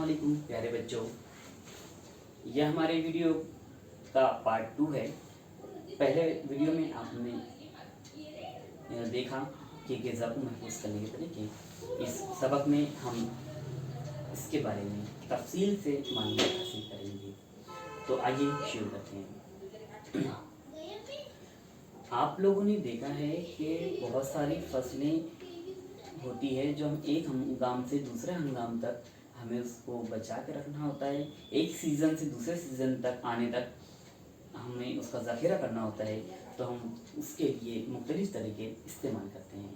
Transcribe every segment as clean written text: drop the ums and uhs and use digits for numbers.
वालेकुम प्यारे बच्चों, यह हमारे वीडियो का पार्ट 2 है। पहले वीडियो में आपने देखा कि ग़िज़ा को महफूज करने के तरीके। इस सबक में हम इसके बारे में तफसील से मालूमात हासिल करेंगे। तो आइए शुरू करते हैं। आप लोगों ने देखा है कि बहुत सारी फसलें होती है जो हम एक हंगाम से दूसरे हंगाम तक हमें उसको बचा के रखना होता है। एक सीज़न से दूसरे सीज़न तक आने तक हमें उसका ज़ख़ीरा करना होता है, तो हम उसके लिए मुख्तलिफ़ तरीके इस्तेमाल करते हैं।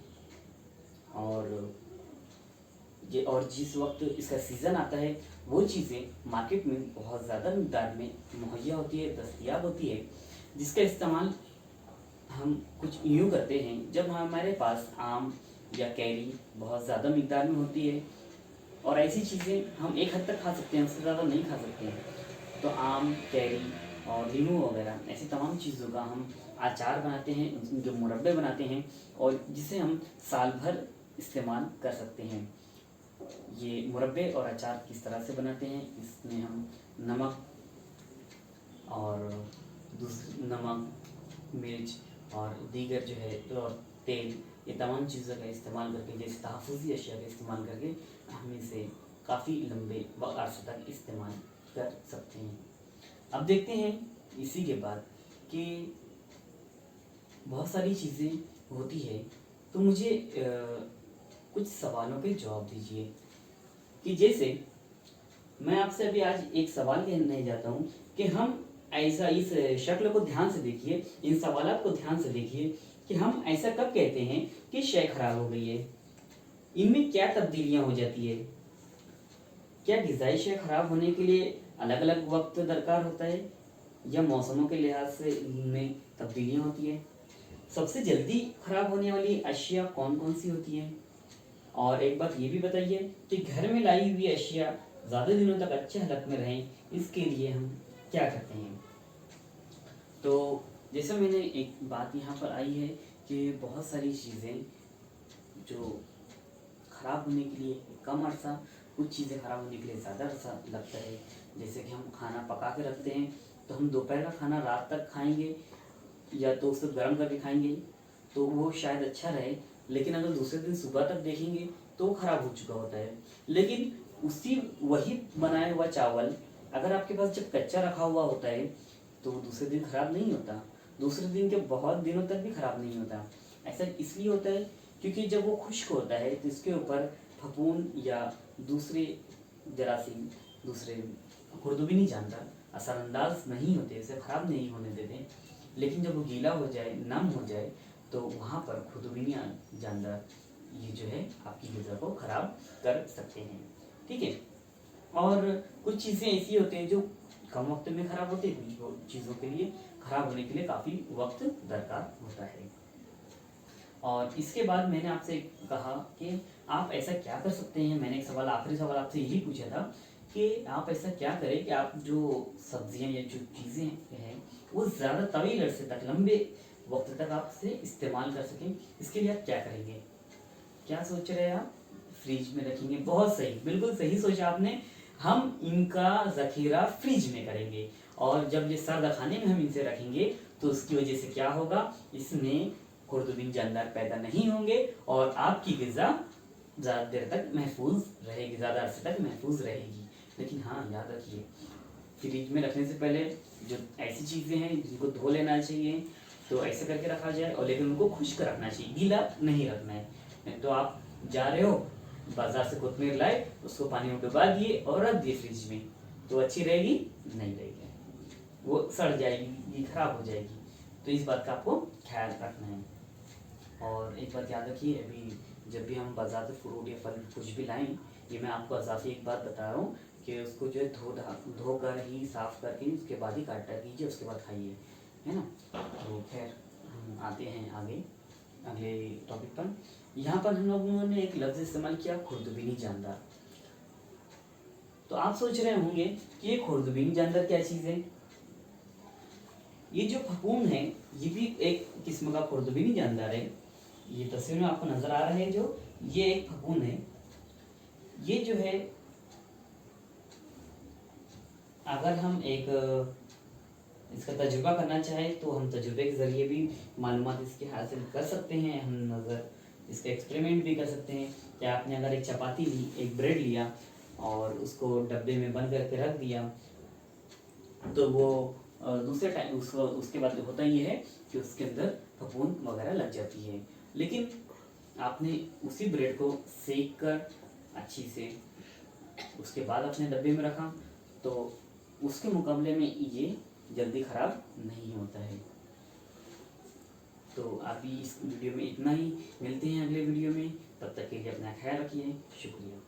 और जिस वक्त इसका सीज़न आता है वो चीज़ें मार्केट में बहुत ज़्यादा मिक़दार में मुहैया होती है, दस्तयाब होती है, जिसका इस्तेमाल हम कुछ यूँ करते हैं। जब हमारे पास आम या कैरी बहुत ज़्यादा मिक़दार में होती है और ऐसी चीज़ें हम एक हद तक खा सकते हैं, उससे ज़्यादा नहीं खा सकते हैं, तो आम, कैरी और नींबू वगैरह ऐसी तमाम चीज़ों का हम अचार बनाते हैं, जो मुरब्बे बनाते हैं और जिसे हम साल भर इस्तेमाल कर सकते हैं। ये मुरब्बे और अचार किस तरह से बनाते हैं, इसमें हम नमक और नमक, मिर्च और दीगर जो है और तेल, ये तमाम चीज़ों का इस्तेमाल करके, जैसे तहफ़्फ़ुज़ी अशिया का इस्तेमाल करके हम इसे काफ़ी लंबे अरसे तक इस्तेमाल कर सकते हैं। अब देखते हैं इसी के बाद कि बहुत सारी चीज़ें होती है, तो मुझे कुछ सवालों के जवाब दीजिए। कि जैसे मैं आपसे अभी आज एक सवाल कहने जाता हूँ कि हम ऐसा, इस शक्ल को ध्यान से देखिए, इन सवालात को ध्यान से देखिए कि हम ऐसा कब कहते हैं कि शय खराब हो गई है। इनमें क्या तब्दीलियाँ हो जाती है? क्या ग़िज़ाई शय खराब होने के लिए अलग अलग वक्त दरकार होता है या मौसमों के लिहाज से इनमें तब्दीलियाँ होती है? सबसे जल्दी खराब होने वाली अशिया कौन कौन सी होती हैं? और एक बात ये भी बताइए कि घर में लाई हुई अशिया ज़्यादा दिनों तक अच्छे हालत में रहें, इसके लिए हम क्या करते हैं? तो जैसे मैंने एक बात यहाँ पर आई है कि बहुत सारी चीज़ें जो ख़राब होने के लिए कम अर्सा, कुछ चीज़ें ख़राब होने के लिए ज़्यादा अर्सा लगता है। जैसे कि हम खाना पका के रखते हैं, तो हम दोपहर का खाना रात तक खाएंगे या तो उसे गर्म करके खाएंगे तो वो शायद अच्छा रहे, लेकिन अगर दूसरे दिन सुबह तक देखेंगे तो वो ख़राब हो चुका होता है। लेकिन वही बनाया हुआ चावल अगर आपके पास जब कच्चा रखा हुआ होता है तो दूसरे दिन ख़राब नहीं होता, दूसरे दिन के बहुत दिनों तक भी ख़राब नहीं होता। ऐसा इसलिए होता है क्योंकि जब वो खुश्क होता है तो इसके ऊपर फफूंद या दूसरे जरासीम, दूसरे खुरदुबीनी जानदार असरअंदाज नहीं होते, इसे ख़राब नहीं होने देते। लेकिन जब वो गीला हो जाए, नम हो जाए, तो वहाँ पर खुरदुबीनी जानदार ये जो है आपकी ग़िज़ा को ख़राब कर सकते हैं। ठीक है। और कुछ चीज़ें ऐसी होती हैं जो कम वक्त में ख़राब होती है, कुछ चीज़ों के लिए ख़राब होने के लिए काफ़ी वक्त दरकार होता है। और इसके बाद मैंने आपसे कहा कि आप ऐसा क्या कर सकते हैं। मैंने एक सवाल, आखिरी सवाल आपसे यही पूछा था कि आप ऐसा क्या करें कि आप जो सब्जियां या जो चीज़ें हैं वो ज़्यादा तवील अरसे तक, लंबे वक्त तक आप इसे इस्तेमाल कर सकें। इसके लिए आप क्या करेंगे? क्या सोच रहे हैं आप? फ्रिज में रखेंगे। बहुत सही, बिल्कुल सही सोचा आपने। हम इनका ज़ख़ीरा फ्रिज में करेंगे और जब ये सर्द खाने में हम इनसे रखेंगे तो उसकी वजह से क्या होगा, इसमें खुरदुबीन जानदार पैदा नहीं होंगे और आपकी ग़िज़ा ज़्यादा देर तक महफूज रहेगी, ज़्यादा अरसे तक महफूज रहेगी। लेकिन हाँ, याद रखिए, फ्रिज में रखने से पहले जो ऐसी चीज़ें हैं जिनको धो लेना चाहिए, तो ऐसे करके रखा जाए, और लेकिन उनको खुश्क रखना चाहिए, गीला नहीं रखना है। नहीं तो आप जा रहे हो बाज़ार से कोतमीर लाए, उसको पानी में डुबा दिए और रख दिए फ्रिज में, तो अच्छी रहेगी? नहीं रहेगी, वो सड़ जाएगी, ख़राब हो जाएगी। तो इस बात का आपको ख्याल रखना है। और एक बात याद रखिए, अभी जब भी हम बाज़ार से फ्रूट या फल कुछ भी लाएं, ये मैं आपको अज़ाफ़ी एक बात बता रहा हूँ कि उसको जो है धो कर ही, साफ़ करके उसके बाद ही काटा कीजिए, उसके बाद खाइए, है ना। तो खैर हम आते हैं आगे अगले टॉपिक पर। यहाँ पर हम लोगों ने एक लफ्ज़ इस्तेमाल किया, खुरदुबीनी जानदार। तो आप सोच रहे होंगे कि ये खुरदुबीनी जानदार क्या चीज़ है? ये जो फफूंद है ये भी एक किस्म का खुरदुबीनी जानदार है। ये तस्वीर में आपको नजर आ रहा है, जो ये एक फफूंद है। ये जो है अगर हम एक इसका तजुर्बा करना चाहें तो हम तजुर्बे के ज़रिए भी मालूमात इसकी हासिल कर सकते हैं। हम नज़र इसका एक्सपेरिमेंट भी कर सकते हैं कि आपने अगर एक चपाती ली, एक ब्रेड लिया और उसको डब्बे में बंद करके रख दिया, तो वो दूसरे टाइम उसको उसके बाद होता ये है कि उसके अंदर फफूंद वगैरह लग जाती है। लेकिन आपने उसी ब्रेड को सेक कर अच्छी से उसके बाद अपने डब्बे में रखा, तो उसके मुकाबले में ये जल्दी ख़राब नहीं होता है। तो अभी इस वीडियो में इतना ही, मिलते हैं अगले वीडियो में। तब तक के लिए अपना ख्याल रखिए। शुक्रिया।